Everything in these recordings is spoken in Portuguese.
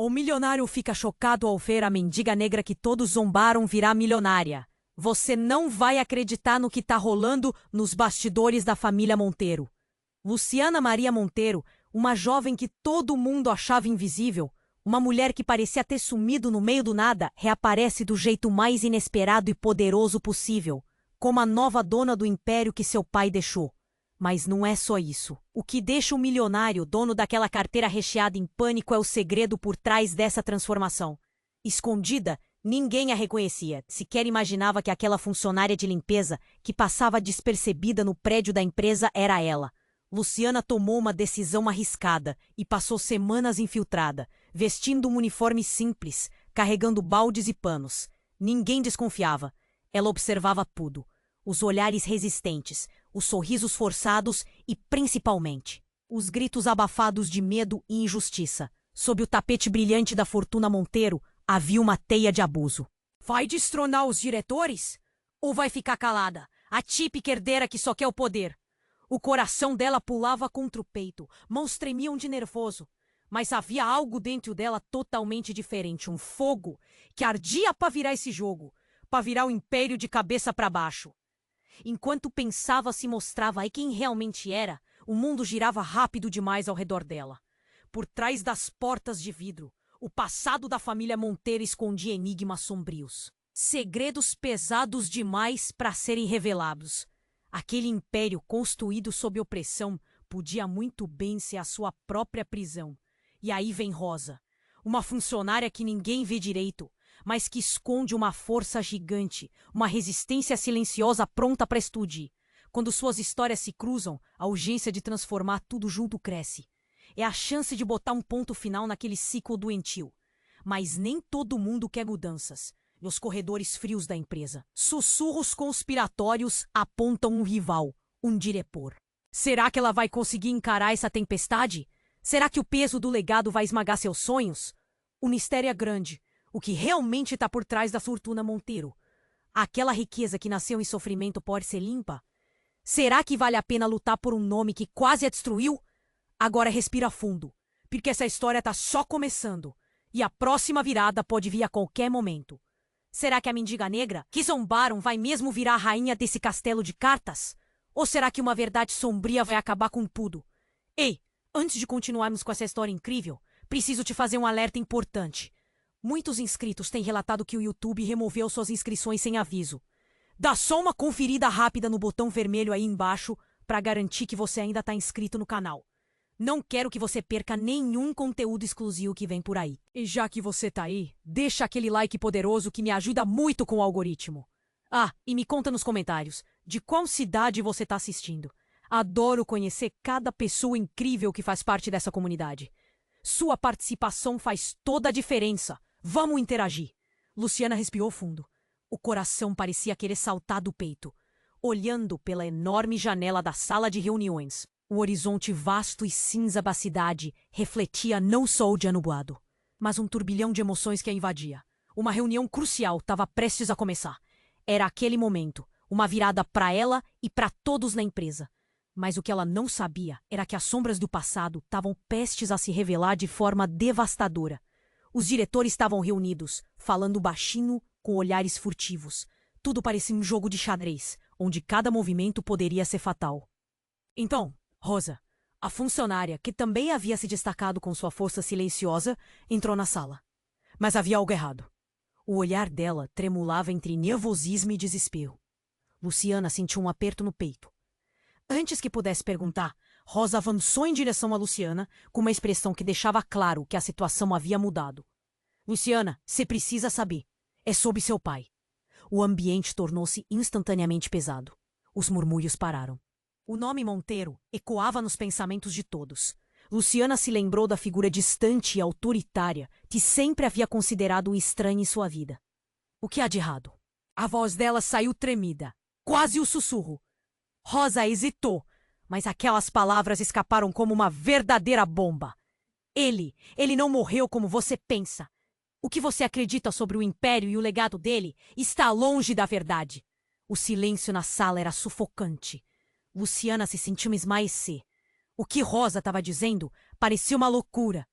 O milionário fica chocado ao ver a mendiga negra que todos zombaram virar milionária. Você não vai acreditar no que tá rolando nos bastidores da família Monteiro. Luciana Maria Monteiro, uma jovem que todo mundo achava invisível, uma mulher que parecia ter sumido no meio do nada, reaparece do jeito mais inesperado e poderoso possível, como a nova dona do império que seu pai deixou. Mas não é só isso. O que deixa o milionário, dono daquela carteira recheada em pânico, é o segredo por trás dessa transformação. Escondida, ninguém a reconhecia, sequer imaginava que aquela funcionária de limpeza, que passava despercebida no prédio da empresa, era ela. Luciana tomou uma decisão arriscada e passou semanas infiltrada, vestindo um uniforme simples, carregando baldes e panos. Ninguém desconfiava. Ela observava tudo. Os olhares resistentes, os sorrisos forçados e, principalmente, os gritos abafados de medo e injustiça. Sob o tapete brilhante da fortuna Monteiro, havia uma teia de abuso. Vai destronar os diretores? Ou vai ficar calada? A típica herdeira que só quer o poder. O coração dela pulava contra o peito, mãos tremiam de nervoso. Mas havia algo dentro dela totalmente diferente, um fogo que ardia para virar esse jogo, para virar o império de cabeça para baixo. Enquanto pensava se mostrava aí quem realmente era, o mundo girava rápido demais ao redor dela. Por trás das portas de vidro, o passado da família Monteiro escondia enigmas sombrios. Segredos pesados demais para serem revelados. Aquele império construído sob opressão podia muito bem ser a sua própria prisão. E aí vem Rosa, uma funcionária que ninguém vê direito, mas que esconde uma força gigante, uma resistência silenciosa pronta para explodir. Quando suas histórias se cruzam, a urgência de transformar tudo junto cresce. É a chance de botar um ponto final naquele ciclo doentio. Mas nem todo mundo quer mudanças. Nos corredores frios da empresa, sussurros conspiratórios apontam um rival, um diretor. Será que ela vai conseguir encarar essa tempestade? Será que o peso do legado vai esmagar seus sonhos? O mistério é grande. O que realmente está por trás da fortuna Monteiro? Aquela riqueza que nasceu em sofrimento pode ser limpa? Será que vale a pena lutar por um nome que quase a destruiu? Agora respira fundo, porque essa história está só começando. E a próxima virada pode vir a qualquer momento. Será que a mendiga negra que zombaram vai mesmo virar a rainha desse castelo de cartas? Ou será que uma verdade sombria vai acabar com tudo? Ei, antes de continuarmos com essa história incrível, preciso te fazer um alerta importante. Muitos inscritos têm relatado que o YouTube removeu suas inscrições sem aviso. Dá só uma conferida rápida no botão vermelho aí embaixo para garantir que você ainda está inscrito no canal. Não quero que você perca nenhum conteúdo exclusivo que vem por aí. E já que você tá aí, deixa aquele like poderoso que me ajuda muito com o algoritmo. Ah, e me conta nos comentários de qual cidade você tá assistindo. Adoro conhecer cada pessoa incrível que faz parte dessa comunidade. Sua participação faz toda a diferença. Vamos interagir. Luciana respirou fundo. O coração parecia querer saltar do peito. Olhando pela enorme janela da sala de reuniões, o horizonte vasto e cinza da cidade refletia não só o dia nublado, mas um turbilhão de emoções que a invadia. Uma reunião crucial estava prestes a começar. Era aquele momento, uma virada para ela e para todos na empresa. Mas o que ela não sabia era que as sombras do passado estavam prestes a se revelar de forma devastadora. Os diretores estavam reunidos, falando baixinho, com olhares furtivos. Tudo parecia um jogo de xadrez, onde cada movimento poderia ser fatal. Então, Rosa, a funcionária, que também havia se destacado com sua força silenciosa, entrou na sala. Mas havia algo errado. O olhar dela tremulava entre nervosismo e desespero. Luciana sentiu um aperto no peito. Antes que pudesse perguntar, Rosa avançou em direção a Luciana, com uma expressão que deixava claro que a situação havia mudado. Luciana, você precisa saber. É sobre seu pai. O ambiente tornou-se instantaneamente pesado. Os murmúrios pararam. O nome Monteiro ecoava nos pensamentos de todos. Luciana se lembrou da figura distante e autoritária que sempre havia considerado um estranho em sua vida. O que há de errado? A voz dela saiu tremida, quase um sussurro. Rosa hesitou, mas aquelas palavras escaparam como uma verdadeira bomba. Ele não morreu como você pensa. O que você acredita sobre o império e o legado dele está longe da verdade. O silêncio na sala era sufocante. Luciana se sentiu esmaecer. O que Rosa estava dizendo parecia uma loucura.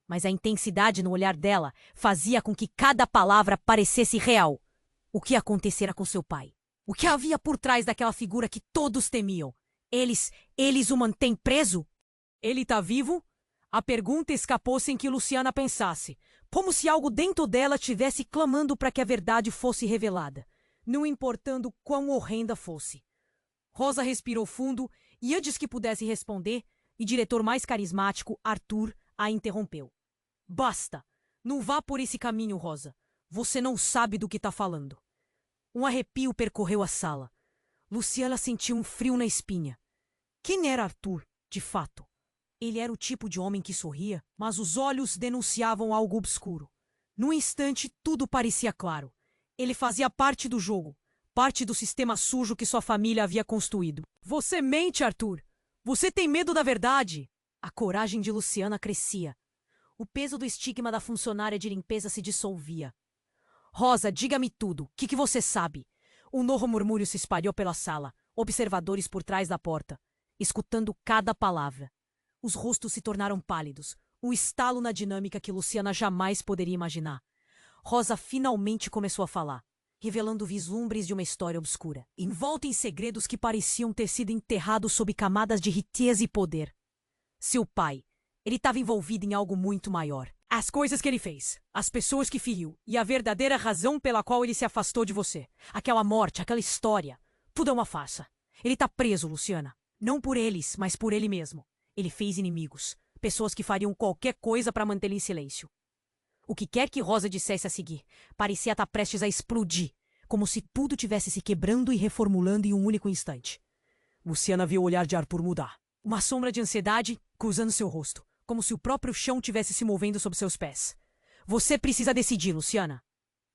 mas a intensidade no olhar dela fazia com que cada palavra parecesse real. O que acontecera com seu pai? O que havia por trás daquela figura que todos temiam? Eles o mantêm preso? Ele tá vivo? A pergunta escapou sem que Luciana pensasse, como se algo dentro dela tivesse clamando para que a verdade fosse revelada, não importando quão horrenda fosse. Rosa respirou fundo e, antes que pudesse responder, o diretor mais carismático, Arthur, a interrompeu. Basta! Não vá por esse caminho, Rosa. Você não sabe do que está falando. Um arrepio percorreu a sala. Luciana sentiu um frio na espinha. Quem era Arthur, de fato? Ele era o tipo de homem que sorria, mas os olhos denunciavam algo obscuro. Num instante, tudo parecia claro. Ele fazia parte do jogo, parte do sistema sujo que sua família havia construído. Você mente, Arthur! Você tem medo da verdade! A coragem de Luciana crescia. O peso do estigma da funcionária de limpeza se dissolvia. Rosa, diga-me tudo. O que você sabe? Um novo murmúrio se espalhou pela sala, observadores por trás da porta, escutando cada palavra. Os rostos se tornaram pálidos, um estalo na dinâmica que Luciana jamais poderia imaginar. Rosa finalmente começou a falar, revelando vislumbres de uma história obscura, envolta em segredos que pareciam ter sido enterrados sob camadas de riqueza e poder. Seu pai, ele estava envolvido em algo muito maior. As coisas que ele fez, as pessoas que feriu e a verdadeira razão pela qual ele se afastou de você. Aquela morte, aquela história, tudo é uma farsa. Ele está preso, Luciana. Não por eles, mas por ele mesmo. Ele fez inimigos, pessoas que fariam qualquer coisa para mantê-lo em silêncio. O que quer que Rosa dissesse a seguir, parecia estar prestes a explodir, como se tudo tivesse se quebrando e reformulando em um único instante. Luciana viu o olhar de Arthur mudar. Uma sombra de ansiedade cruzando seu rosto, como se o próprio chão tivesse se movendo sob seus pés. Você precisa decidir, Luciana.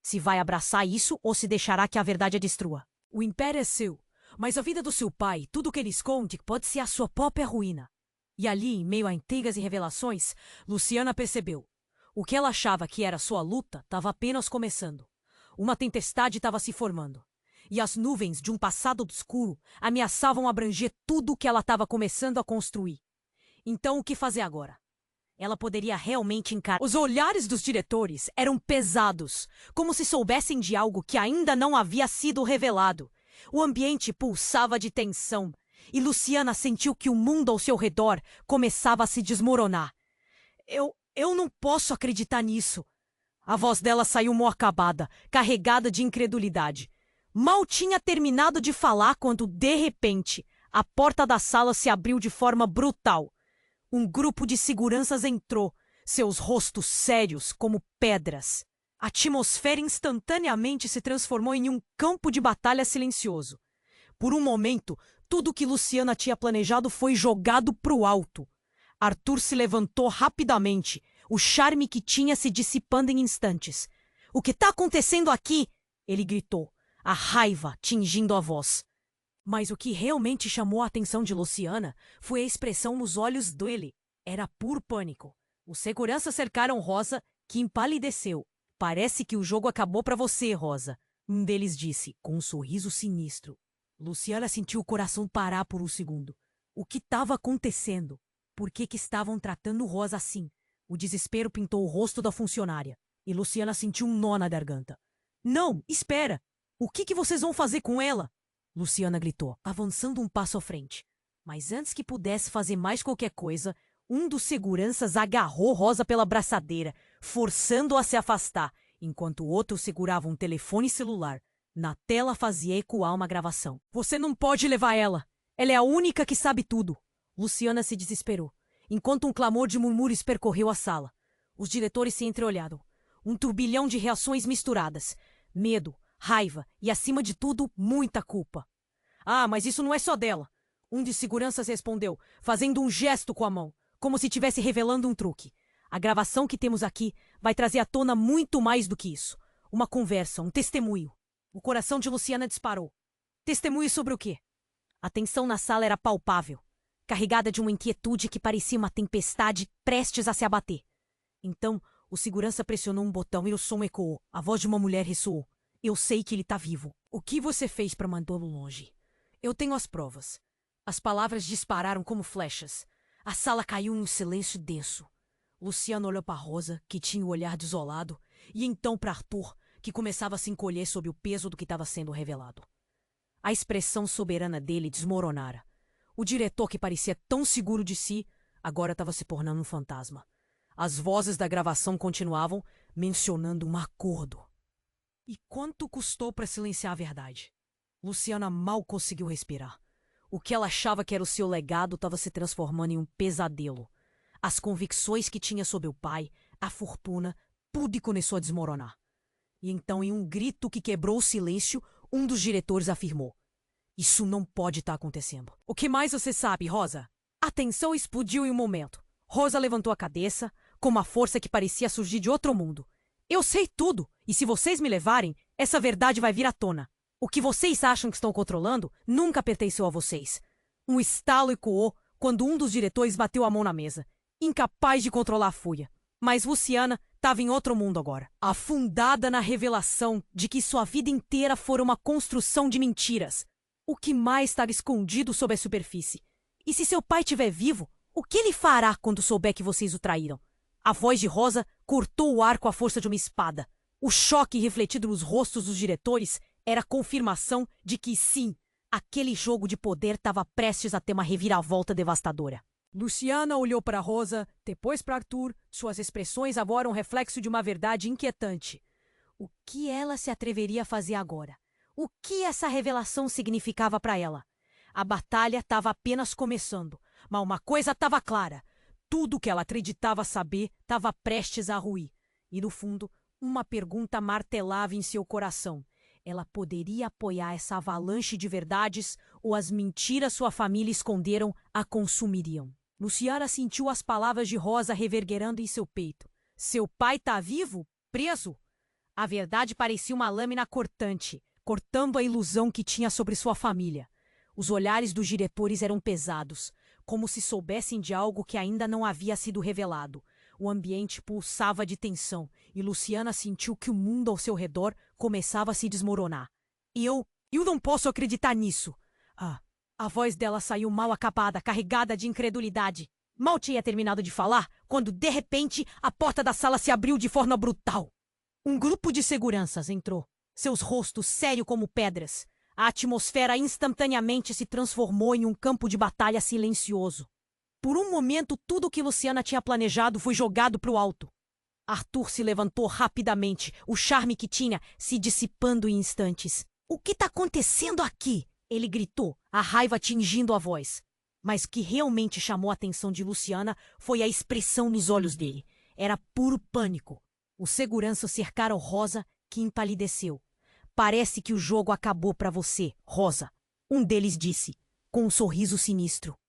Se vai abraçar isso ou se deixará que a verdade a destrua. O império é seu, mas a vida do seu pai, tudo o que ele esconde, pode ser a sua própria ruína. E ali, em meio a intrigas e revelações, Luciana percebeu. O que ela achava que era sua luta estava apenas começando. Uma tempestade estava se formando. E as nuvens de um passado obscuro ameaçavam abranger tudo o que ela estava começando a construir. Então, o que fazer agora? Ela poderia realmente encarar. Os olhares dos diretores eram pesados, como se soubessem de algo que ainda não havia sido revelado. O ambiente pulsava de tensão, e Luciana sentiu que o mundo ao seu redor começava a se desmoronar. Eu não posso acreditar nisso. A voz dela saiu mal acabada, carregada de incredulidade. Mal tinha terminado de falar quando, de repente, a porta da sala se abriu de forma brutal. Um grupo de seguranças entrou, seus rostos sérios como pedras. A atmosfera instantaneamente se transformou em um campo de batalha silencioso. Por um momento, tudo o que Luciana tinha planejado foi jogado pro alto. Arthur se levantou rapidamente, o charme que tinha se dissipando em instantes. — O que está acontecendo aqui? Ele gritou, a raiva tingindo a voz. Mas o que realmente chamou a atenção de Luciana foi a expressão nos olhos dele. Era puro pânico. Os seguranças cercaram Rosa, que empalideceu. — Parece que o jogo acabou para você, Rosa. Um deles disse, com um sorriso sinistro. Luciana sentiu o coração parar por um segundo. O que estava acontecendo? Por que estavam tratando Rosa assim? O desespero pintou o rosto da funcionária. E Luciana sentiu um nó na garganta. — Não, espera! O que vocês vão fazer com ela? Luciana gritou, avançando um passo à frente. Mas antes que pudesse fazer mais qualquer coisa, um dos seguranças agarrou Rosa pela braçadeira, forçando-a a se afastar, enquanto o outro segurava um telefone celular. Na tela fazia ecoar uma gravação. — Você não pode levar ela! Ela é a única que sabe tudo! Luciana se desesperou, enquanto um clamor de murmúrios percorreu a sala. Os diretores se entreolharam. Um turbilhão de reações misturadas. Medo, raiva e, acima de tudo, muita culpa. — Ah, mas isso não é só dela! Um de seguranças respondeu, fazendo um gesto com a mão, como se estivesse revelando um truque. A gravação que temos aqui vai trazer à tona muito mais do que isso. Uma conversa, um testemunho. O coração de Luciana disparou. Testemunho sobre o quê? A tensão na sala era palpável, carregada de uma inquietude que parecia uma tempestade prestes a se abater. Então, o segurança pressionou um botão e o som ecoou. A voz de uma mulher ressoou. — Eu sei que ele está vivo. O que você fez para mandá-lo longe? Eu tenho as provas. As palavras dispararam como flechas. A sala caiu em um silêncio denso. Luciana olhou para Rosa, que tinha o olhar desolado, e então para Arthur, que começava a se encolher sob o peso do que estava sendo revelado. A expressão soberana dele desmoronara. O diretor, que parecia tão seguro de si, agora estava se tornando um fantasma. As vozes da gravação continuavam, mencionando um acordo. E quanto custou para silenciar a verdade? Luciana mal conseguiu respirar. O que ela achava que era o seu legado estava se transformando em um pesadelo. As convicções que tinha sobre o pai, a fortuna, tudo começou a desmoronar. E então, em um grito que quebrou o silêncio, um dos diretores afirmou: "Isso não pode estar acontecendo." "O que mais você sabe, Rosa?" A tensão explodiu em um momento. Rosa levantou a cabeça, com uma força que parecia surgir de outro mundo. "Eu sei tudo, e se vocês me levarem, essa verdade vai vir à tona. O que vocês acham que estão controlando nunca pertenceu a vocês." Um estalo ecoou quando um dos diretores bateu a mão na mesa, incapaz de controlar a fúria. Mas Luciana estava em outro mundo agora, afundada na revelação de que sua vida inteira fora uma construção de mentiras. O que mais estava escondido sob a superfície? E se seu pai estiver vivo, o que ele fará quando souber que vocês o traíram? A voz de Rosa cortou o ar com a força de uma espada. O choque refletido nos rostos dos diretores era a confirmação de que, sim, aquele jogo de poder estava prestes a ter uma reviravolta devastadora. Luciana olhou para Rosa, depois para Arthur. Suas expressões agora um reflexo de uma verdade inquietante. O que ela se atreveria a fazer agora? O que essa revelação significava para ela? A batalha estava apenas começando, mas uma coisa estava clara. Tudo o que ela acreditava saber estava prestes a ruir. E, no fundo, uma pergunta martelava em seu coração. Ela poderia apoiar essa avalanche de verdades ou as mentiras sua família esconderam a consumiriam? Luciana sentiu as palavras de Rosa reverberando em seu peito. Seu pai está vivo? Preso? A verdade parecia uma lâmina cortante, cortando a ilusão que tinha sobre sua família. Os olhares dos diretores eram pesados, como se soubessem de algo que ainda não havia sido revelado. O ambiente pulsava de tensão e Luciana sentiu que o mundo ao seu redor começava a se desmoronar. Eu não posso acreditar nisso. A voz dela saiu mal acabada, carregada de incredulidade. Mal tinha terminado de falar, quando, de repente, a porta da sala se abriu de forma brutal. Um grupo de seguranças entrou, seus rostos sérios como pedras. A atmosfera instantaneamente se transformou em um campo de batalha silencioso. Por um momento, tudo o que Luciana tinha planejado foi jogado para o alto. Arthur se levantou rapidamente, o charme que tinha se dissipando em instantes. "O que está acontecendo aqui?" ele gritou, a raiva tingindo a voz. Mas o que realmente chamou a atenção de Luciana foi a expressão nos olhos dele. Era puro pânico. Os seguranças cercaram Rosa, que empalideceu. "Parece que o jogo acabou para você, Rosa", um deles disse, com um sorriso sinistro.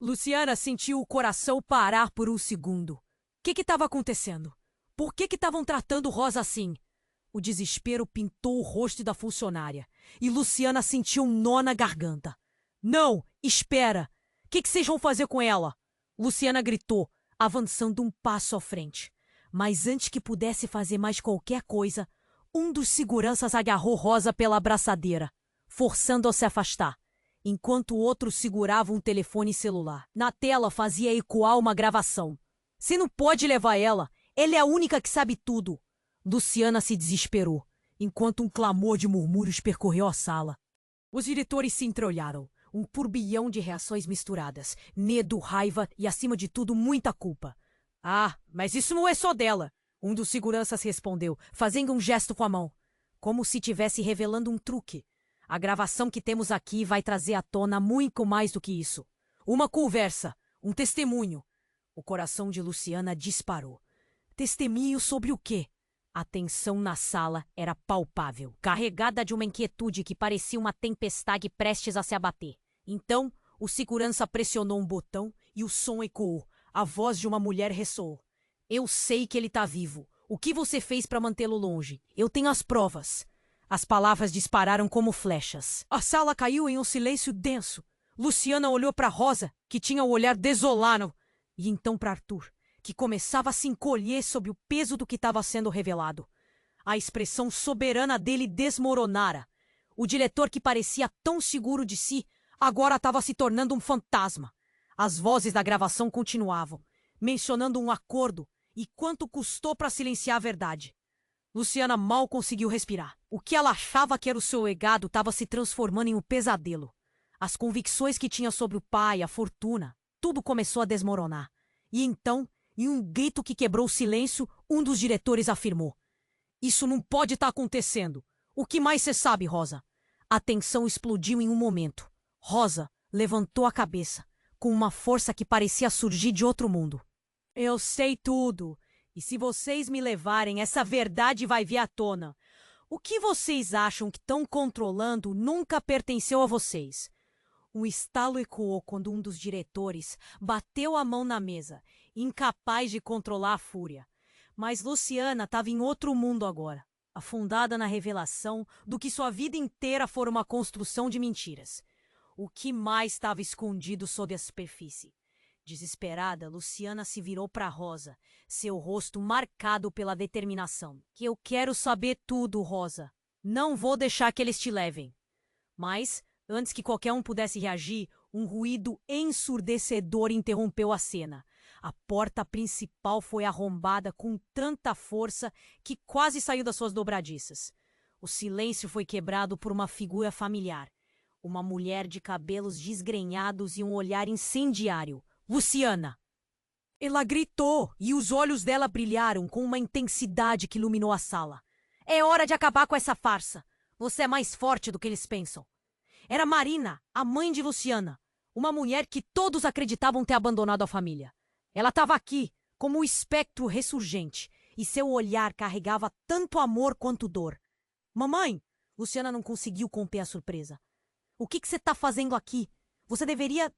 Luciana sentiu o coração parar por um segundo. O que estava acontecendo? Por que estavam tratando Rosa assim? O desespero pintou o rosto da funcionária, e Luciana sentiu um nó na garganta. "Não, espera! O que vocês vão fazer com ela?" Luciana gritou, avançando um passo à frente. Mas antes que pudesse fazer mais qualquer coisa, um dos seguranças agarrou Rosa pela abraçadeira, forçando-a a se afastar, enquanto o outro segurava um telefone celular. Na tela fazia ecoar uma gravação. "Você não pode levar ela! Ela é a única que sabe tudo!" Luciana se desesperou, enquanto um clamor de murmúrios percorreu a sala. Os diretores se entreolharam, um turbilhão de reações misturadas, medo, raiva e, acima de tudo, muita culpa. Mas isso não é só dela", um dos seguranças respondeu, fazendo um gesto com a mão, como se estivesse revelando um truque. "A gravação que temos aqui vai trazer à tona muito mais do que isso. Uma conversa, um testemunho." O coração de Luciana disparou. Testemunho sobre o quê? A tensão na sala era palpável, carregada de uma inquietude que parecia uma tempestade prestes a se abater. Então, o segurança pressionou um botão e o som ecoou. A voz de uma mulher ressoou. "Eu sei que ele está vivo. O que você fez para mantê-lo longe? Eu tenho as provas." As palavras dispararam como flechas. A sala caiu em um silêncio denso. Luciana olhou para Rosa, que tinha o olhar desolado, e então para Arthur, que começava a se encolher sob o peso do que estava sendo revelado. A expressão soberana dele desmoronara. O diretor, que parecia tão seguro de si, agora estava se tornando um fantasma. As vozes da gravação continuavam, mencionando um acordo, E quanto custou para silenciar a verdade? Luciana mal conseguiu respirar. O que ela achava que era o seu legado estava se transformando em um pesadelo. As convicções que tinha sobre o pai, a fortuna, tudo começou a desmoronar. E então, em um grito que quebrou o silêncio, um dos diretores afirmou: "Isso não pode estar acontecendo. O que mais você sabe, Rosa?" A tensão explodiu em um momento. Rosa levantou a cabeça, com uma força que parecia surgir de outro mundo. "Eu sei tudo. E se vocês me levarem, essa verdade vai vir à tona. O que vocês acham que estão controlando nunca pertenceu a vocês." Um estalo ecoou quando um dos diretores bateu a mão na mesa, incapaz de controlar a fúria. Mas Luciana estava em outro mundo agora, afundada na revelação do que sua vida inteira fora uma construção de mentiras. O que mais estava escondido sob a superfície? Desesperada, Luciana se virou para Rosa, seu rosto marcado pela determinação. "Que eu quero saber tudo, Rosa. Não vou deixar que eles te levem." Mas, antes que qualquer um pudesse reagir, um ruído ensurdecedor interrompeu a cena. A porta principal foi arrombada com tanta força que quase saiu das suas dobradiças. O silêncio foi quebrado por uma figura familiar. Uma mulher de cabelos desgrenhados e um olhar incendiário. Luciana! Ela gritou e os olhos dela brilharam com uma intensidade que iluminou a sala. "É hora de acabar com essa farsa. Você é mais forte do que eles pensam." Era Marina, a mãe de Luciana, uma mulher que todos acreditavam ter abandonado a família. Ela estava aqui, como um espectro ressurgente, e seu olhar carregava tanto amor quanto dor. "Mamãe!" Luciana não conseguiu conter a surpresa. "O que você está fazendo aqui? Você deveria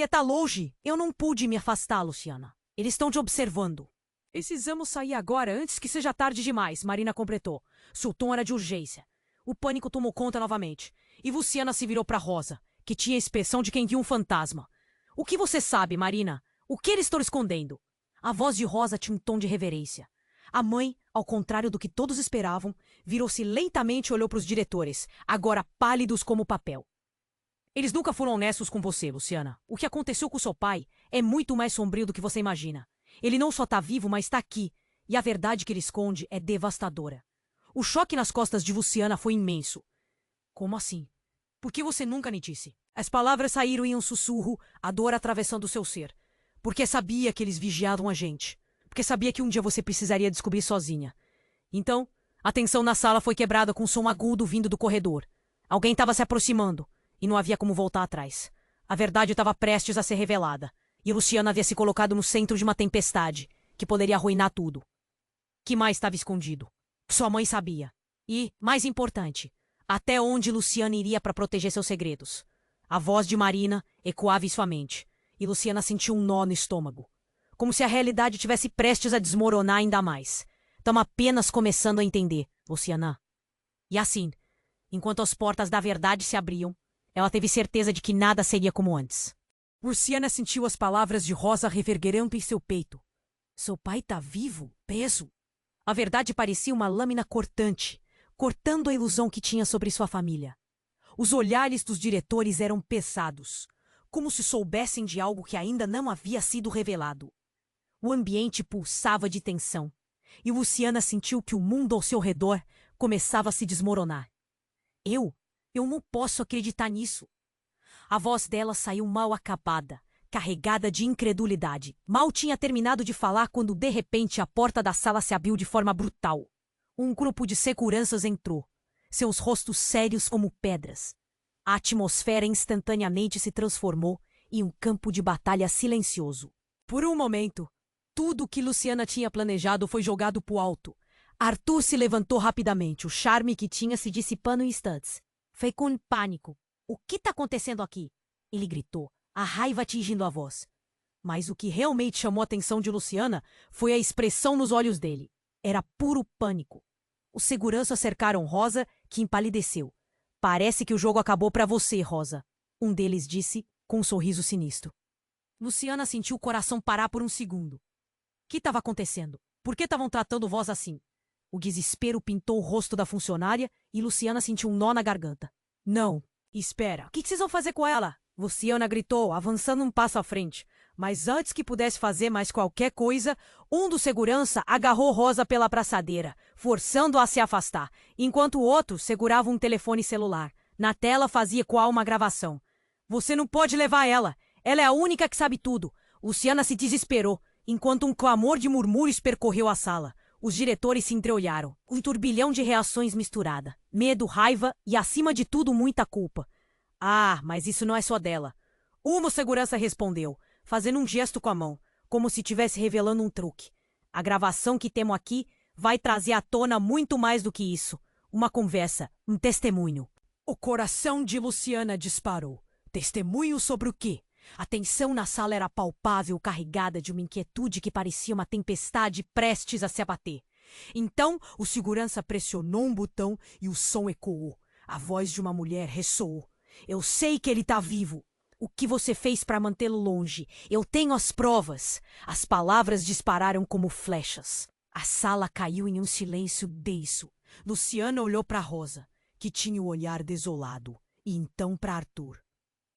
estar longe." "Eu não pude me afastar, Luciana. Eles estão te observando." "Precisamos sair agora, antes que seja tarde demais," Marina completou. Seu tom era de urgência. O pânico tomou conta novamente, e Luciana se virou para Rosa, que tinha a expressão de quem viu um fantasma. "O que você sabe, Marina? O que eles estão escondendo?" A voz de Rosa tinha um tom de reverência. A mãe, ao contrário do que todos esperavam, virou-se lentamente e olhou para os diretores, agora pálidos como papel. "Eles nunca foram honestos com você, Luciana. O que aconteceu com seu pai é muito mais sombrio do que você imagina. Ele não só está vivo, mas está aqui, e a verdade que ele esconde é devastadora." O choque nas costas de Luciana foi imenso. "Como assim? Por que você nunca me disse?" As palavras saíram em um sussurro, a dor atravessando seu ser. "Porque sabia que eles vigiavam a gente. Porque sabia que um dia você precisaria descobrir sozinha." Então, a tensão na sala foi quebrada com um som agudo vindo do corredor. Alguém estava se aproximando, e não havia como voltar atrás. A verdade estava prestes a ser revelada, e Luciana havia se colocado no centro de uma tempestade que poderia arruinar tudo. Que mais estava escondido? Sua mãe sabia. E, mais importante, até onde Luciana iria para proteger seus segredos. A voz de Marina ecoava em sua mente, e Luciana sentiu um nó no estômago. Como se a realidade tivesse prestes a desmoronar ainda mais. "Estamos apenas começando a entender, Luciana." E assim, enquanto as portas da verdade se abriam, ela teve certeza de que nada seria como antes. Luciana sentiu as palavras de Rosa reverberando em seu peito. Seu pai está vivo, preso. A verdade parecia uma lâmina cortante, cortando a ilusão que tinha sobre sua família. Os olhares dos diretores eram pesados, como se soubessem de algo que ainda não havia sido revelado. O ambiente pulsava de tensão, e Luciana sentiu que o mundo ao seu redor começava a se desmoronar. Eu não posso acreditar nisso." A voz dela saiu mal acabada, carregada de incredulidade. Mal tinha terminado de falar quando, de repente, a porta da sala se abriu de forma brutal. Um grupo de seguranças entrou, seus rostos sérios como pedras. A atmosfera instantaneamente se transformou em um campo de batalha silencioso. Por um momento, tudo o que Luciana tinha planejado foi jogado pro alto. Arthur se levantou rapidamente, o charme que tinha se dissipando em instantes. Foi com pânico. "O que está acontecendo aqui?" ele gritou, a raiva atingindo a voz. Mas o que realmente chamou a atenção de Luciana foi a expressão nos olhos dele. Era puro pânico. Os seguranças cercaram Rosa, que empalideceu. "Parece que o jogo acabou para você, Rosa," um deles disse, com um sorriso sinistro. Luciana sentiu o coração parar por um segundo. O que estava acontecendo? Por que estavam tratando Rosa assim? O desespero pintou o rosto da funcionária e Luciana sentiu um nó na garganta. "Não, espera, o que vocês vão fazer com ela?" Luciana gritou, avançando um passo à frente. Mas antes que pudesse fazer mais qualquer coisa, um dos segurança agarrou Rosa pela braçadeira, forçando-a a se afastar, enquanto o outro segurava um telefone celular. Na tela fazia qual uma gravação. Você não pode levar ela. Ela é a única que sabe tudo. Luciana se desesperou, enquanto um clamor de murmúrios percorreu a sala. Os diretores se entreolharam. Um turbilhão de reações misturada. Medo, raiva e, acima de tudo, muita culpa. Ah, mas isso não é só dela. Uma segurança respondeu, fazendo um gesto com a mão, como se estivesse revelando um truque. A gravação que temos aqui vai trazer à tona muito mais do que isso. Uma conversa, um testemunho. O coração de Luciana disparou. Testemunho sobre o quê? A tensão na sala era palpável, carregada de uma inquietude que parecia uma tempestade prestes a se abater. Então, o segurança pressionou um botão e o som ecoou. A voz de uma mulher ressoou. Eu sei que ele está vivo. O que você fez para mantê-lo longe? Eu tenho as provas. As palavras dispararam como flechas. A sala caiu em um silêncio denso. Luciana olhou para Rosa, que tinha o olhar desolado, e então para Arthur,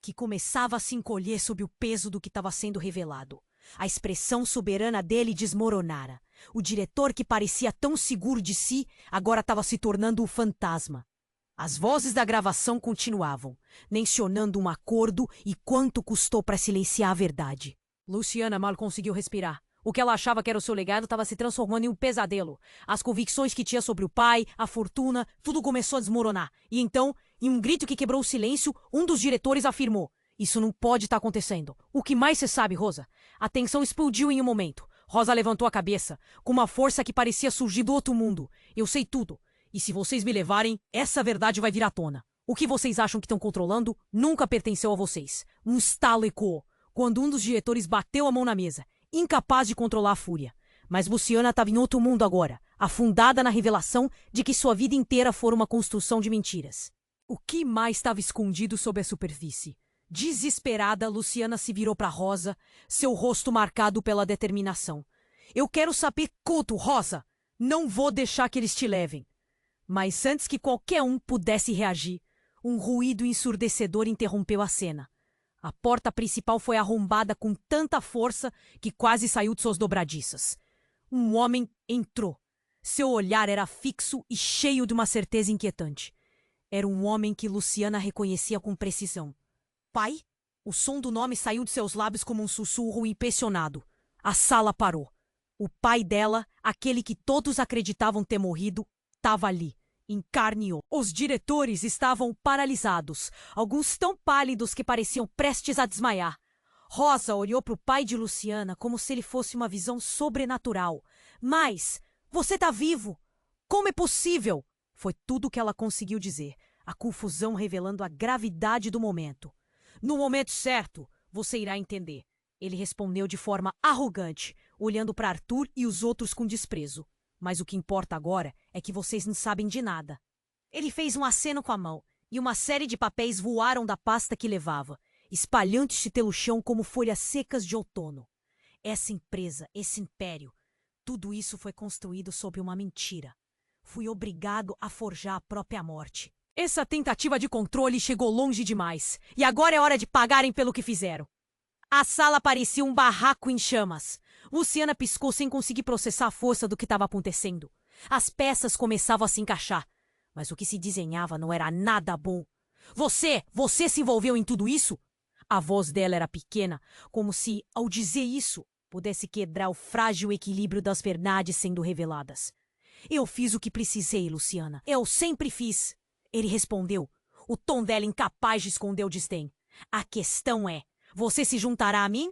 que começava a se encolher sob o peso do que estava sendo revelado. A expressão soberana dele desmoronara. O diretor, que parecia tão seguro de si, agora estava se tornando um fantasma. As vozes da gravação continuavam, mencionando um acordo e quanto custou para silenciar a verdade. Luciana mal conseguiu respirar. O que ela achava que era o seu legado estava se transformando em um pesadelo. As convicções que tinha sobre o pai, a fortuna, tudo começou a desmoronar. E então, em um grito que quebrou o silêncio, um dos diretores afirmou: isso não pode estar acontecendo. O que mais você sabe, Rosa? A tensão explodiu em um momento. Rosa levantou a cabeça, com uma força que parecia surgir do outro mundo. Eu sei tudo. E se vocês me levarem, essa verdade vai vir à tona. O que vocês acham que estão controlando nunca pertenceu a vocês. Um estalo ecoou, quando um dos diretores bateu a mão na mesa, incapaz de controlar a fúria. Mas Luciana estava em outro mundo agora, afundada na revelação de que sua vida inteira fora uma construção de mentiras. O que mais estava escondido sob a superfície? Desesperada, Luciana se virou para Rosa, seu rosto marcado pela determinação. Eu quero saber tudo, Rosa! Não vou deixar que eles te levem. Mas antes que qualquer um pudesse reagir, um ruído ensurdecedor interrompeu a cena. A porta principal foi arrombada com tanta força que quase saiu de suas dobradiças. Um homem entrou. Seu olhar era fixo e cheio de uma certeza inquietante. Era um homem que Luciana reconhecia com precisão. Pai? O som do nome saiu de seus lábios como um sussurro impressionado. A sala parou. O pai dela, aquele que todos acreditavam ter morrido, estava ali, em carne e osso. Os diretores estavam paralisados, alguns tão pálidos que pareciam prestes a desmaiar. Rosa olhou para o pai de Luciana como se ele fosse uma visão sobrenatural. Mas, você está vivo! Como é possível? Foi tudo o que ela conseguiu dizer, a confusão revelando a gravidade do momento. No momento certo, você irá entender. Ele respondeu de forma arrogante, olhando para Arthur e os outros com desprezo. Mas o que importa agora é que vocês não sabem de nada. Ele fez um aceno com a mão, e uma série de papéis voaram da pasta que levava, espalhando-se pelo chão como folhas secas de outono. Essa empresa, esse império, tudo isso foi construído sob uma mentira. Fui obrigado a forjar a própria morte. Essa tentativa de controle chegou longe demais, e agora é hora de pagarem pelo que fizeram. A sala parecia um barraco em chamas. Luciana piscou sem conseguir processar a força do que estava acontecendo. As peças começavam a se encaixar, mas o que se desenhava não era nada bom. Você se envolveu em tudo isso? A voz dela era pequena, como se, ao dizer isso, pudesse quebrar o frágil equilíbrio das verdades sendo reveladas. Eu fiz o que precisei, Luciana. Eu sempre fiz. Ele respondeu, o tom dela incapaz de esconder o desdém. A questão é, você se juntará a mim?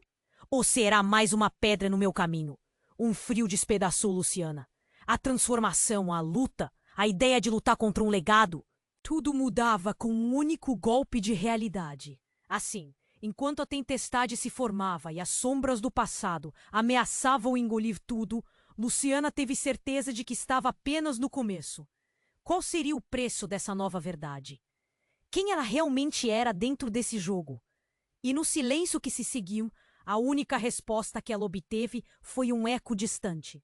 Ou será mais uma pedra no meu caminho? Um frio despedaçou Luciana. A transformação, a luta, a ideia de lutar contra um legado, tudo mudava com um único golpe de realidade. Assim, enquanto a tempestade se formava e as sombras do passado ameaçavam engolir tudo, Luciana teve certeza de que estava apenas no começo. Qual seria o preço dessa nova verdade? Quem ela realmente era dentro desse jogo? E no silêncio que se seguiu, a única resposta que ela obteve foi um eco distante.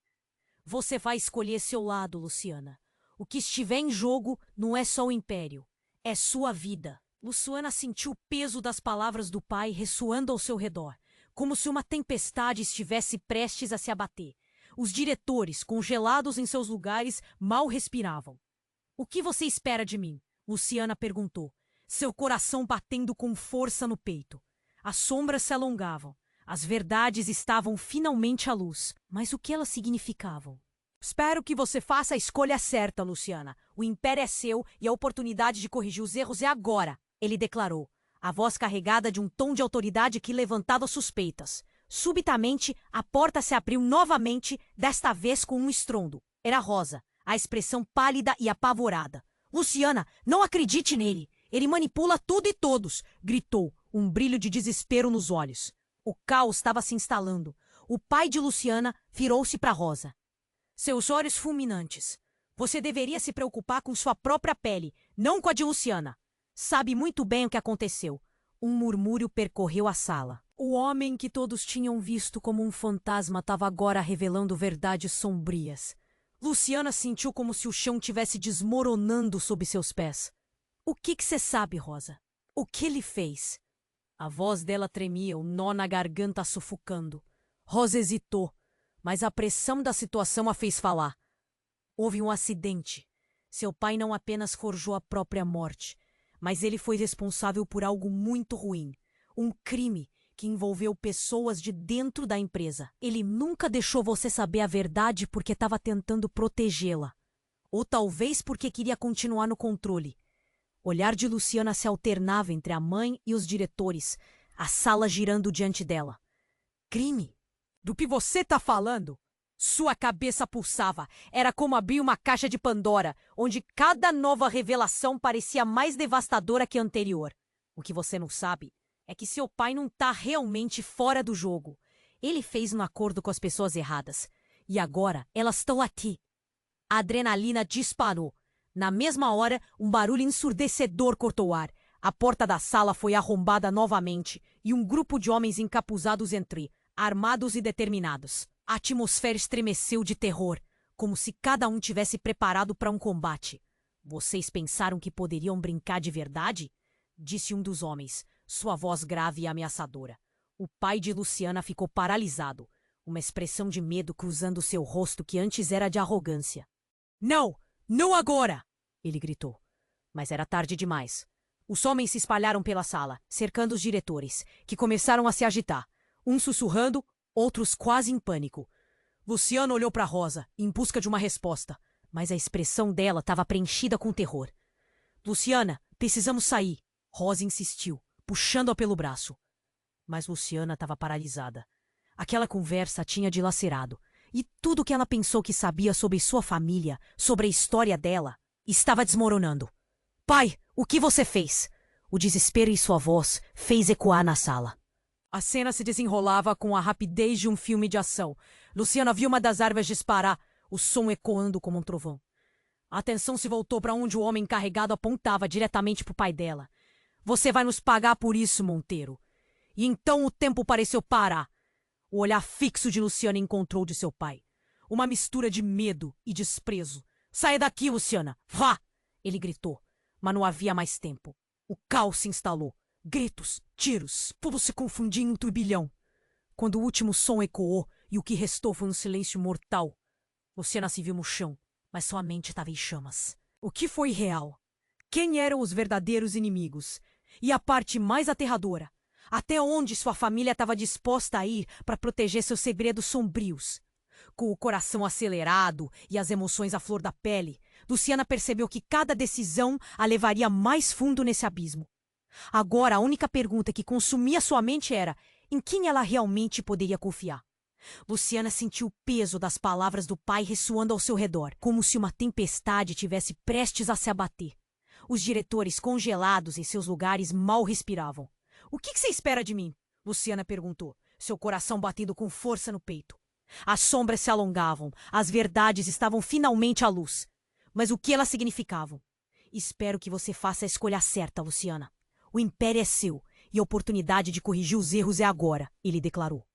Você vai escolher seu lado, Luciana. O que estiver em jogo não é só o império, é sua vida. Luciana sentiu o peso das palavras do pai ressoando ao seu redor, como se uma tempestade estivesse prestes a se abater. Os diretores, congelados em seus lugares, mal respiravam. "O que você espera de mim?" Luciana perguntou, seu coração batendo com força no peito. As sombras se alongavam. As verdades estavam finalmente à luz. Mas o que elas significavam? "Espero que você faça a escolha certa, Luciana. O império é seu e a oportunidade de corrigir os erros é agora", ele declarou, a voz carregada de um tom de autoridade que levantava suspeitas. Subitamente, a porta se abriu novamente, desta vez com um estrondo. Era Rosa, a expressão pálida e apavorada. "Luciana, não acredite nele! Ele manipula tudo e todos!" gritou, um brilho de desespero nos olhos. O caos estava se instalando. O pai de Luciana virou-se para Rosa. Seus olhos fulminantes. "Você deveria se preocupar com sua própria pele, não com a de Luciana. Sabe muito bem o que aconteceu." Um murmúrio percorreu a sala. O homem que todos tinham visto como um fantasma estava agora revelando verdades sombrias. Luciana sentiu como se o chão tivesse desmoronando sob seus pés. "O que você sabe, Rosa? O que ele fez?" A voz dela tremia, o nó na garganta sufocando. Rosa hesitou, mas a pressão da situação a fez falar. "Houve um acidente. Seu pai não apenas forjou a própria morte, mas ele foi responsável por algo muito ruim. Um crime que envolveu pessoas de dentro da empresa. Ele nunca deixou você saber a verdade porque estava tentando protegê-la. Ou talvez porque queria continuar no controle." O olhar de Luciana se alternava entre a mãe e os diretores, a sala girando diante dela. "Crime? Do que você está falando?" Sua cabeça pulsava. Era como abrir uma caixa de Pandora, onde cada nova revelação parecia mais devastadora que a anterior. "O que você não sabe é que seu pai não está realmente fora do jogo. Ele fez um acordo com as pessoas erradas. E agora elas estão aqui." A adrenalina disparou. Na mesma hora, um barulho ensurdecedor cortou o ar. A porta da sala foi arrombada novamente e um grupo de homens encapuzados entrou, armados e determinados. A atmosfera estremeceu de terror, como se cada um tivesse preparado para um combate. "Vocês pensaram que poderiam brincar de verdade?" disse um dos homens, sua voz grave e ameaçadora. O pai de Luciana ficou paralisado, uma expressão de medo cruzando seu rosto que antes era de arrogância. "Não! Não agora!" ele gritou. Mas era tarde demais. Os homens se espalharam pela sala, cercando os diretores, que começaram a se agitar, uns sussurrando, outros quase em pânico. Luciana olhou para Rosa, em busca de uma resposta, mas a expressão dela estava preenchida com terror. "Luciana, precisamos sair." Rosa insistiu, puxando-a pelo braço. Mas Luciana estava paralisada. Aquela conversa a tinha dilacerado, e tudo que ela pensou que sabia sobre sua família, sobre a história dela, estava desmoronando. "Pai, o que você fez?" O desespero em sua voz fez ecoar na sala. A cena se desenrolava com a rapidez de um filme de ação. Luciana viu uma das árvores disparar, o som ecoando como um trovão. A atenção se voltou para onde o homem encarregado apontava diretamente para o pai dela. "Você vai nos pagar por isso, Monteiro." E então o tempo pareceu parar. O olhar fixo de Luciana encontrou de seu pai. Uma mistura de medo e desprezo. "Saia daqui, Luciana! Vá!" ele gritou. Mas não havia mais tempo. O caos se instalou. Gritos, tiros, tudo se confundia em um turbilhão. Quando o último som ecoou e o que restou foi um silêncio mortal, Luciana se viu no chão, mas sua mente estava em chamas. O que foi real? Quem eram os verdadeiros inimigos? E a parte mais aterradora, até onde sua família estava disposta a ir para proteger seus segredos sombrios? Com o coração acelerado e as emoções à flor da pele, Luciana percebeu que cada decisão a levaria mais fundo nesse abismo. Agora, a única pergunta que consumia sua mente era: em quem ela realmente poderia confiar? Luciana sentiu o peso das palavras do pai ressoando ao seu redor, como se uma tempestade tivesse prestes a se abater. Os diretores, congelados em seus lugares, mal respiravam. "O que você espera de mim?" Luciana perguntou, seu coração batendo com força no peito. As sombras se alongavam, as verdades estavam finalmente à luz. Mas o que elas significavam? "Espero que você faça a escolha certa, Luciana. O império é seu e a oportunidade de corrigir os erros é agora", ele declarou.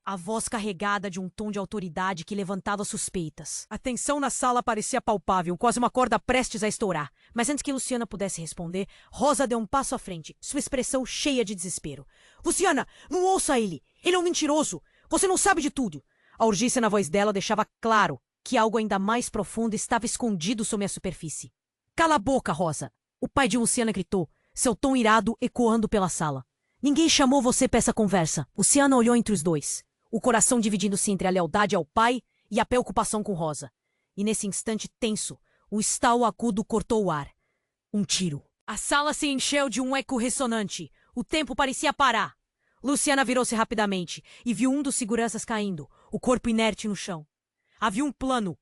a voz carregada de um tom de autoridade que levantava suspeitas. A tensão na sala parecia palpável, quase uma corda prestes a estourar. Mas antes que Luciana pudesse responder, Rosa deu um passo à frente, sua expressão cheia de desespero. Luciana, não ouça ele! Ele é um mentiroso! Você não sabe de tudo! A urgência na voz dela deixava claro que algo ainda mais profundo estava escondido sob a superfície. Cala a boca, Rosa! O pai de Luciana gritou, seu tom irado ecoando pela sala. Ninguém chamou você para essa conversa. Luciana olhou entre os dois, o coração dividindo-se entre a lealdade ao pai e a preocupação com Rosa. E nesse instante tenso, o estalo agudo cortou o ar. Um tiro. A sala se encheu de um eco ressonante. O tempo parecia parar. Luciana virou-se rapidamente e viu um dos seguranças caindo, o corpo inerte no chão. Havia um plano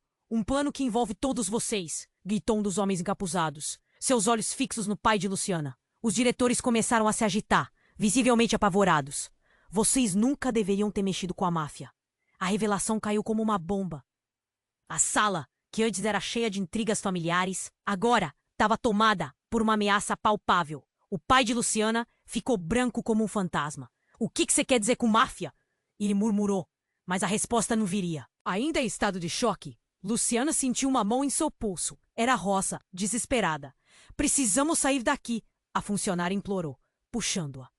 que envolve todos vocês, gritou um dos homens encapuzados, seus olhos fixos no pai de Luciana. Os diretores começaram a se agitar, visivelmente apavorados. Vocês nunca deveriam ter mexido com a máfia. A revelação caiu como uma bomba. A sala, que antes era cheia de intrigas familiares, agora estava tomada por uma ameaça palpável. O pai de Luciana ficou branco como um fantasma. O que você quer dizer com máfia? Ele murmurou, mas a resposta não viria. Ainda em estado de choque, Luciana sentiu uma mão em seu pulso. Era Rosa, desesperada. Precisamos sair daqui, a funcionária implorou, puxando-a.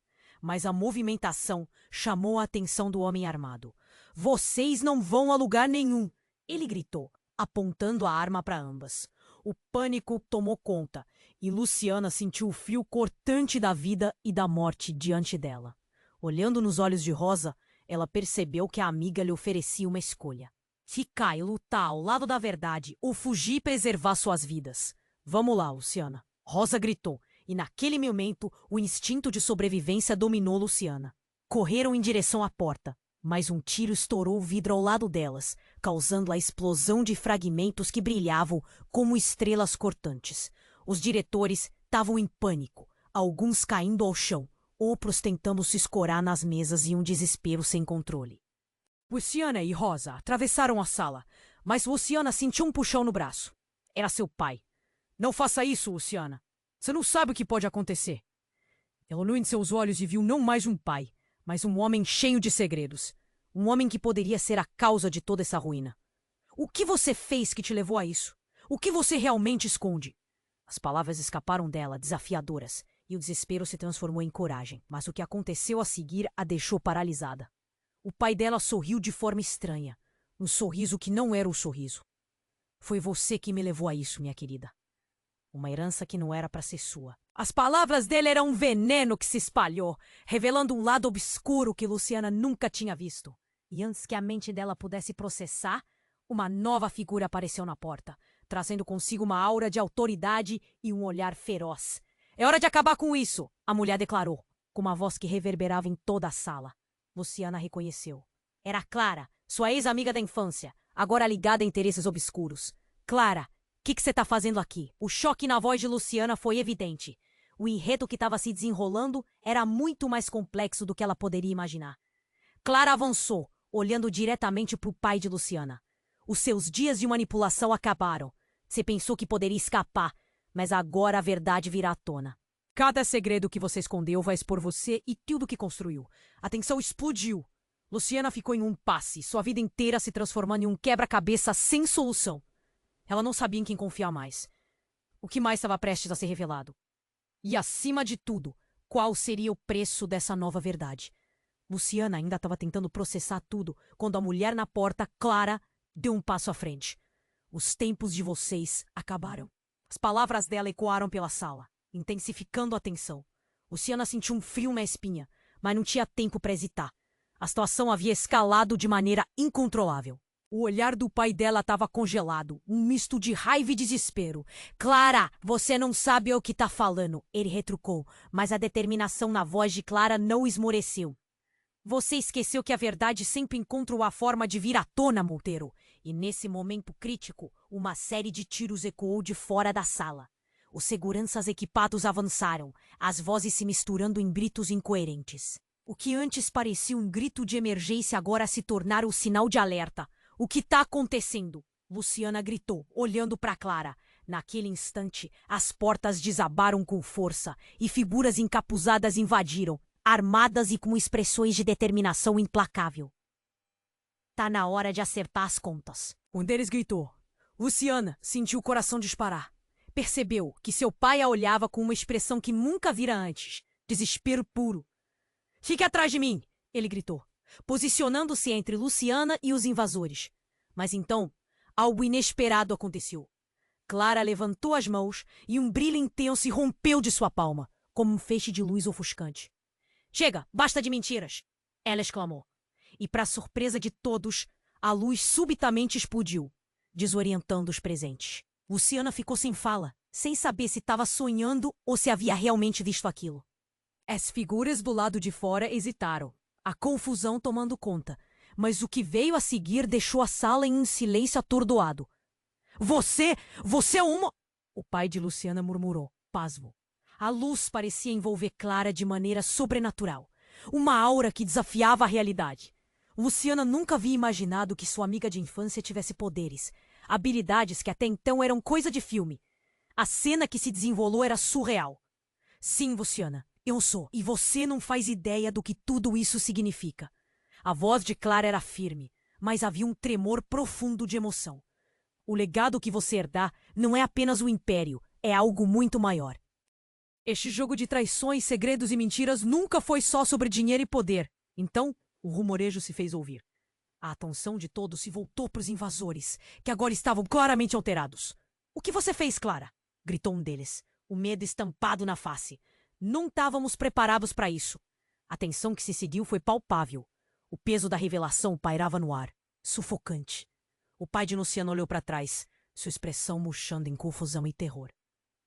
Mas a movimentação chamou a atenção do homem armado. Vocês não vão a lugar nenhum, ele gritou, apontando a arma para ambas. O pânico tomou conta e Luciana sentiu o frio cortante da vida e da morte diante dela. Olhando nos olhos de Rosa, ela percebeu que a amiga lhe oferecia uma escolha. Ficar e lutar ao lado da verdade ou fugir e preservar suas vidas. Vamos lá, Luciana. Rosa gritou, e naquele momento o instinto de sobrevivência dominou Luciana. Correram em direção à porta, mas um tiro estourou o vidro ao lado delas, causando a explosão de fragmentos que brilhavam como estrelas cortantes. Os diretores estavam em pânico, alguns caindo ao chão, outros tentando se escorar nas mesas em um desespero sem controle. Luciana e Rosa atravessaram a sala, mas Luciana sentiu um puxão no braço. Era seu pai. Não faça isso, Luciana. Você não sabe o que pode acontecer. Ela olhou em seus olhos e viu não mais um pai, mas um homem cheio de segredos. Um homem que poderia ser a causa de toda essa ruína. O que você fez que te levou a isso? O que você realmente esconde? As palavras escaparam dela, desafiadoras, e o desespero se transformou em coragem. Mas o que aconteceu a seguir a deixou paralisada. O pai dela sorriu de forma estranha, um sorriso que não era o sorriso. Foi você que me levou a isso, minha querida. Uma herança que não era para ser sua. As palavras dele eram um veneno que se espalhou, revelando um lado obscuro que Luciana nunca tinha visto. E antes que a mente dela pudesse processar, uma nova figura apareceu na porta, trazendo consigo uma aura de autoridade e um olhar feroz. É hora de acabar com isso, a mulher declarou, com uma voz que reverberava em toda a sala. Luciana reconheceu. Era Clara, sua ex-amiga da infância, agora ligada a interesses obscuros. Clara, o que você está fazendo aqui? O choque na voz de Luciana foi evidente. O enredo que estava se desenrolando era muito mais complexo do que ela poderia imaginar. Clara avançou, olhando diretamente para o pai de Luciana. Os seus dias de manipulação acabaram. Você pensou que poderia escapar, mas agora a verdade virá à tona. Cada segredo que você escondeu vai expor você e tudo que construiu. A tensão explodiu. Luciana ficou em um impasse, sua vida inteira se transformando em um quebra-cabeça sem solução. Ela não sabia em quem confiar mais. O que mais estava prestes a ser revelado? E, acima de tudo, qual seria o preço dessa nova verdade? Luciana ainda estava tentando processar tudo quando a mulher na porta, Clara, deu um passo à frente. Os tempos de vocês acabaram. As palavras dela ecoaram pela sala, intensificando a tensão. Luciana sentiu um frio na espinha, mas não tinha tempo para hesitar. A situação havia escalado de maneira incontrolável. O olhar do pai dela estava congelado, um misto de raiva e desespero. Clara, você não sabe o que está falando, ele retrucou, mas a determinação na voz de Clara não esmoreceu. Você esqueceu que a verdade sempre encontra a forma de vir à tona, Monteiro. E nesse momento crítico, uma série de tiros ecoou de fora da sala. Os seguranças equipados avançaram, as vozes se misturando em gritos incoerentes. O que antes parecia um grito de emergência agora se tornara o sinal de alerta. O que está acontecendo? Luciana gritou, olhando para Clara. Naquele instante, as portas desabaram com força e figuras encapuzadas invadiram, armadas e com expressões de determinação implacável. Tá na hora de acertar as contas. Um deles gritou. Luciana sentiu o coração disparar. Percebeu que seu pai a olhava com uma expressão que nunca vira antes. Desespero puro. Fique atrás de mim! Ele gritou, posicionando-se entre Luciana e os invasores. Mas então, algo inesperado aconteceu. Clara levantou as mãos e um brilho intenso rompeu de sua palma, como um feixe de luz ofuscante. Chega, basta de mentiras! Ela exclamou. E, para surpresa de todos, a luz subitamente explodiu, desorientando os presentes. Luciana ficou sem fala, sem saber se estava sonhando ou se havia realmente visto aquilo. As figuras do lado de fora hesitaram, a confusão tomando conta, mas o que veio a seguir deixou a sala em um silêncio atordoado. Você é uma... O pai de Luciana murmurou, pasmo. A luz parecia envolver Clara de maneira sobrenatural, uma aura que desafiava a realidade. Luciana nunca havia imaginado que sua amiga de infância tivesse poderes, habilidades que até então eram coisa de filme. A cena que se desenrolou era surreal. Sim, Luciana, eu sou, e você não faz ideia do que tudo isso significa. A voz de Clara era firme, mas havia um tremor profundo de emoção. O legado que você herdar não é apenas o império, é algo muito maior. Este jogo de traições, segredos e mentiras nunca foi só sobre dinheiro e poder. Então, o rumorejo se fez ouvir. A atenção de todos se voltou para os invasores, que agora estavam claramente alterados. O que você fez, Clara? Gritou um deles, o medo estampado na face. Não estávamos preparados para isso. A tensão que se seguiu foi palpável. O peso da revelação pairava no ar, sufocante. O pai de Luciana olhou para trás, sua expressão murchando em confusão e terror.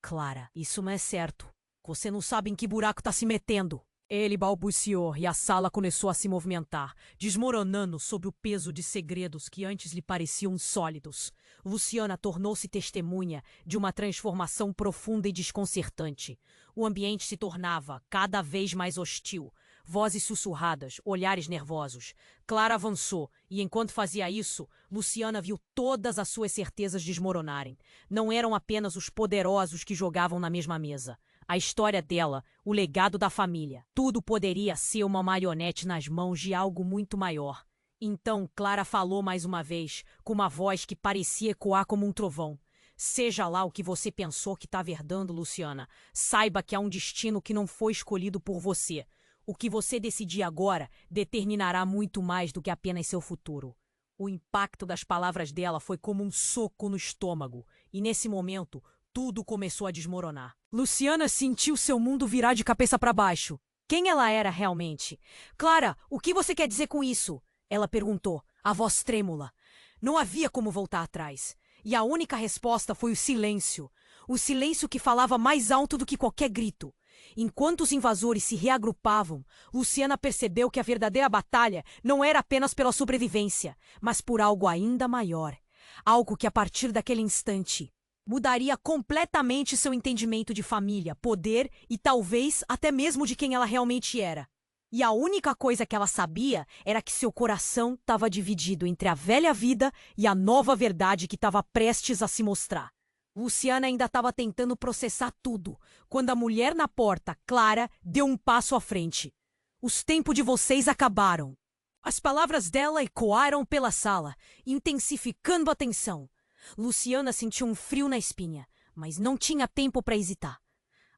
Clara, isso não é certo. Você não sabe em que buraco está se metendo. Ele balbuciou e a sala começou a se movimentar, desmoronando sob o peso de segredos que antes lhe pareciam sólidos. Luciana tornou-se testemunha de uma transformação profunda e desconcertante. O ambiente se tornava cada vez mais hostil. Vozes sussurradas, olhares nervosos. Clara avançou e, enquanto fazia isso, Luciana viu todas as suas certezas desmoronarem. Não eram apenas os poderosos que jogavam na mesma mesa. A história dela, o legado da família, tudo poderia ser uma marionete nas mãos de algo muito maior. Então Clara falou mais uma vez, com uma voz que parecia ecoar como um trovão. Seja lá o que você pensou que estava herdando, Luciana, saiba que há um destino que não foi escolhido por você. O que você decidir agora determinará muito mais do que apenas seu futuro. O impacto das palavras dela foi como um soco no estômago, e nesse momento, tudo começou a desmoronar. Luciana sentiu seu mundo virar de cabeça para baixo. Quem ela era realmente? Clara, o que você quer dizer com isso? Ela perguntou, a voz trêmula. Não havia como voltar atrás. E a única resposta foi o silêncio. O silêncio que falava mais alto do que qualquer grito. Enquanto os invasores se reagrupavam, Luciana percebeu que a verdadeira batalha não era apenas pela sobrevivência, mas por algo ainda maior. Algo que, a partir daquele instante, mudaria completamente seu entendimento de família, poder e talvez até mesmo de quem ela realmente era. E a única coisa que ela sabia era que seu coração estava dividido entre a velha vida e a nova verdade que estava prestes a se mostrar. Luciana ainda estava tentando processar tudo, quando a mulher na porta, Clara, deu um passo à frente. Os tempos de vocês acabaram. As palavras dela ecoaram pela sala, intensificando a tensão. Luciana sentiu um frio na espinha, mas não tinha tempo para hesitar.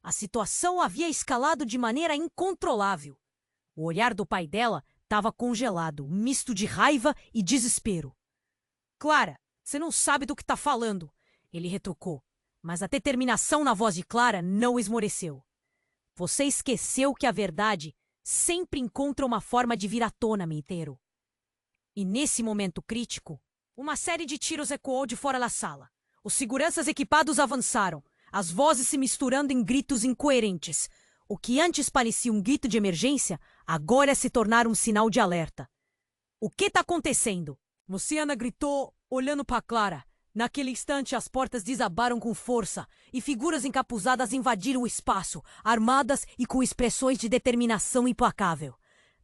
A situação havia escalado de maneira incontrolável. O olhar do pai dela estava congelado, misto de raiva e desespero. Clara, você não sabe do que está falando, ele retrucou, mas a determinação na voz de Clara não esmoreceu. Você esqueceu que a verdade sempre encontra uma forma de vir à tona, Meiteiro. E nesse momento crítico, uma série de tiros ecoou de fora da sala. Os seguranças equipados avançaram, as vozes se misturando em gritos incoerentes. O que antes parecia um grito de emergência, agora se tornara um sinal de alerta. O que está acontecendo? Luciana gritou, olhando para Clara. Naquele instante, as portas desabaram com força e figuras encapuzadas invadiram o espaço, armadas e com expressões de determinação implacável.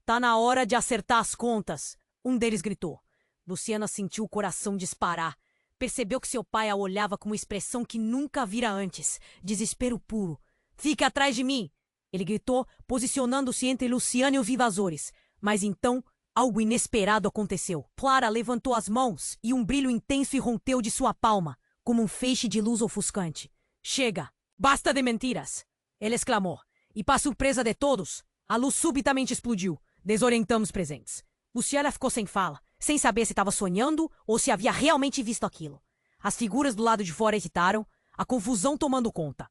Tá na hora de acertar as contas, um deles gritou. Luciana sentiu o coração disparar. Percebeu que seu pai a olhava com uma expressão que nunca vira antes, desespero puro. Fique atrás de mim! Ele gritou, posicionando-se entre Luciana e os invasores. Mas então, Algo inesperado aconteceu. Clara levantou as mãos e um brilho intenso irrompeu de sua palma, como um feixe de luz ofuscante. Chega! Basta de mentiras! Ele exclamou. E para surpresa de todos, a luz subitamente explodiu. Desorientamos os presentes. Luciana ficou sem fala, sem saber se estava sonhando ou se havia realmente visto aquilo. As figuras do lado de fora hesitaram, a confusão tomando conta.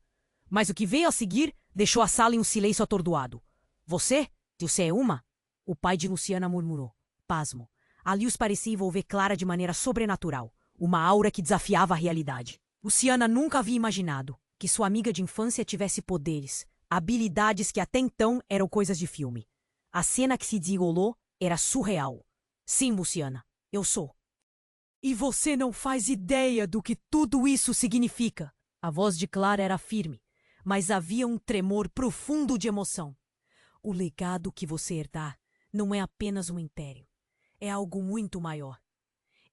Mas o que veio a seguir deixou a sala em um silêncio atordoado. Você? Você é uma? O pai de Luciana murmurou. Pasmo. A luz parecia envolver Clara de maneira sobrenatural, uma aura que desafiava a realidade. Luciana nunca havia imaginado que sua amiga de infância tivesse poderes, habilidades que até então eram coisas de filme. A cena que se desenrolou era surreal. Sim, Luciana, eu sou. E você não faz ideia do que tudo isso significa. A voz de Clara era firme, mas havia um tremor profundo de emoção. O legado que você herdar não é apenas um império. É algo muito maior.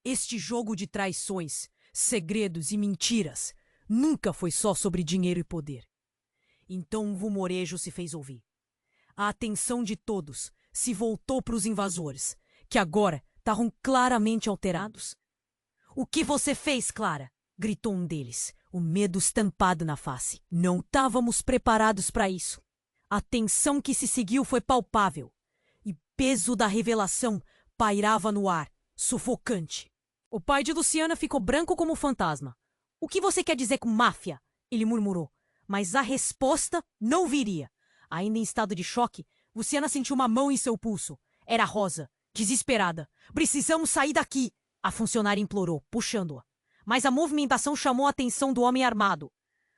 Este jogo de traições, segredos e mentiras nunca foi só sobre dinheiro e poder. Então um rumorejo se fez ouvir. A atenção de todos se voltou para os invasores, que agora estavam claramente alterados. O que você fez, Clara? Gritou um deles, o medo estampado na face. Não estávamos preparados para isso. A tensão que se seguiu foi palpável, e peso da revelação pairava no ar, sufocante. O pai de Luciana ficou branco como um fantasma. O que você quer dizer com máfia? Ele murmurou, mas a resposta não viria. Ainda em estado de choque, Luciana sentiu uma mão em seu pulso. Era Rosa, desesperada. Precisamos sair daqui! A funcionária implorou, puxando-a. Mas a movimentação chamou a atenção do homem armado.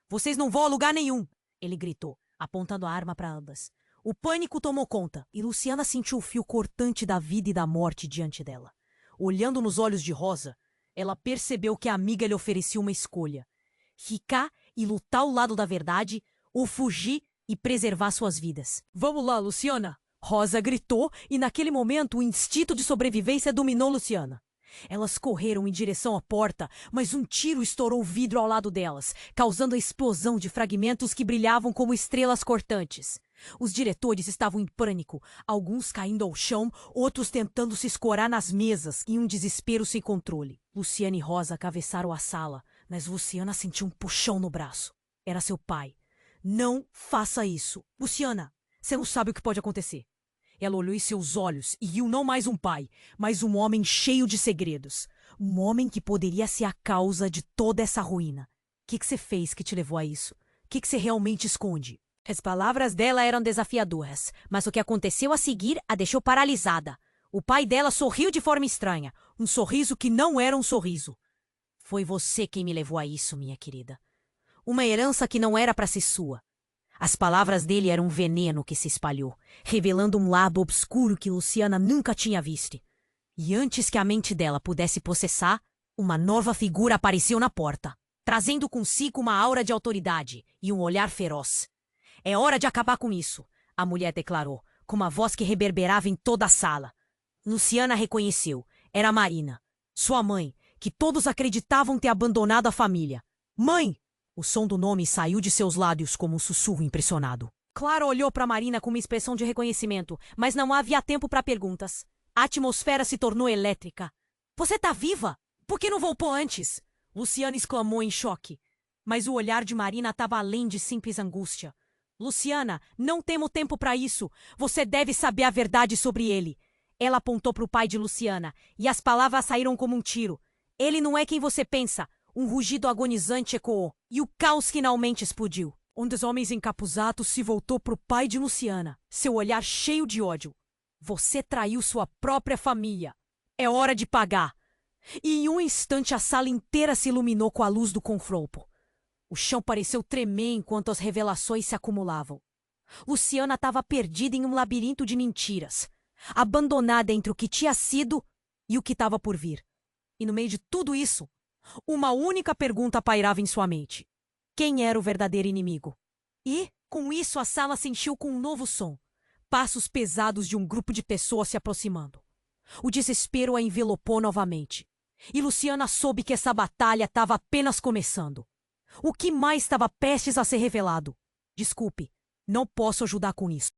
Vocês não vão a lugar nenhum! Ele gritou, apontando a arma para ambas. O pânico tomou conta, e Luciana sentiu o fio cortante da vida e da morte diante dela. Olhando nos olhos de Rosa, ela percebeu que a amiga lhe oferecia uma escolha. Ficar e lutar ao lado da verdade, ou fugir e preservar suas vidas. Vamos lá, Luciana! Rosa gritou, e naquele momento o instinto de sobrevivência dominou Luciana. Elas correram em direção à porta, mas um tiro estourou o vidro ao lado delas, causando a explosão de fragmentos que brilhavam como estrelas cortantes. Os diretores estavam em pânico, alguns caindo ao chão, outros tentando se escorar nas mesas, em um desespero sem controle. Luciana e Rosa atravessaram a sala, mas Luciana sentiu um puxão no braço. Era seu pai. Não faça isso. Luciana, você não sabe o que pode acontecer. Ela olhou em seus olhos e viu não mais um pai, mas um homem cheio de segredos. Um homem que poderia ser a causa de toda essa ruína. O que você fez que te levou a isso? O que você realmente esconde? As palavras dela eram desafiadoras, mas o que aconteceu a seguir a deixou paralisada. O pai dela sorriu de forma estranha, um sorriso que não era um sorriso. Foi você quem me levou a isso, minha querida. Uma herança que não era para ser sua. As palavras dele eram um veneno que se espalhou, revelando um lado obscuro que Luciana nunca tinha visto. E antes que a mente dela pudesse processar, uma nova figura apareceu na porta, trazendo consigo uma aura de autoridade e um olhar feroz. É hora de acabar com isso, a mulher declarou, com uma voz que reverberava em toda a sala. Luciana reconheceu. Era Marina, sua mãe, que todos acreditavam ter abandonado a família. Mãe! O som do nome saiu de seus lábios como um sussurro impressionado. Clara olhou para Marina com uma expressão de reconhecimento, mas não havia tempo para perguntas. A atmosfera se tornou elétrica. Você tá viva? Por que não voltou antes? Luciana exclamou em choque. Mas o olhar de Marina estava além de simples angústia. Luciana, não temos tempo para isso. Você deve saber a verdade sobre ele. Ela apontou para o pai de Luciana, e as palavras saíram como um tiro. Ele não é quem você pensa. Um rugido agonizante ecoou, e o caos finalmente explodiu. Um dos homens encapuzados se voltou para o pai de Luciana, seu olhar cheio de ódio. Você traiu sua própria família. É hora de pagar. E em um instante a sala inteira se iluminou com a luz do confronto. O chão pareceu tremer enquanto as revelações se acumulavam. Luciana estava perdida em um labirinto de mentiras, abandonada entre o que tinha sido e o que estava por vir. E no meio de tudo isso, uma única pergunta pairava em sua mente. Quem era o verdadeiro inimigo? E, com isso, a sala se encheu com um novo som. Passos pesados de um grupo de pessoas se aproximando. O desespero a envelopou novamente. E Luciana soube que essa batalha estava apenas começando. O que mais estava prestes a ser revelado? Desculpe, não posso ajudar com isso.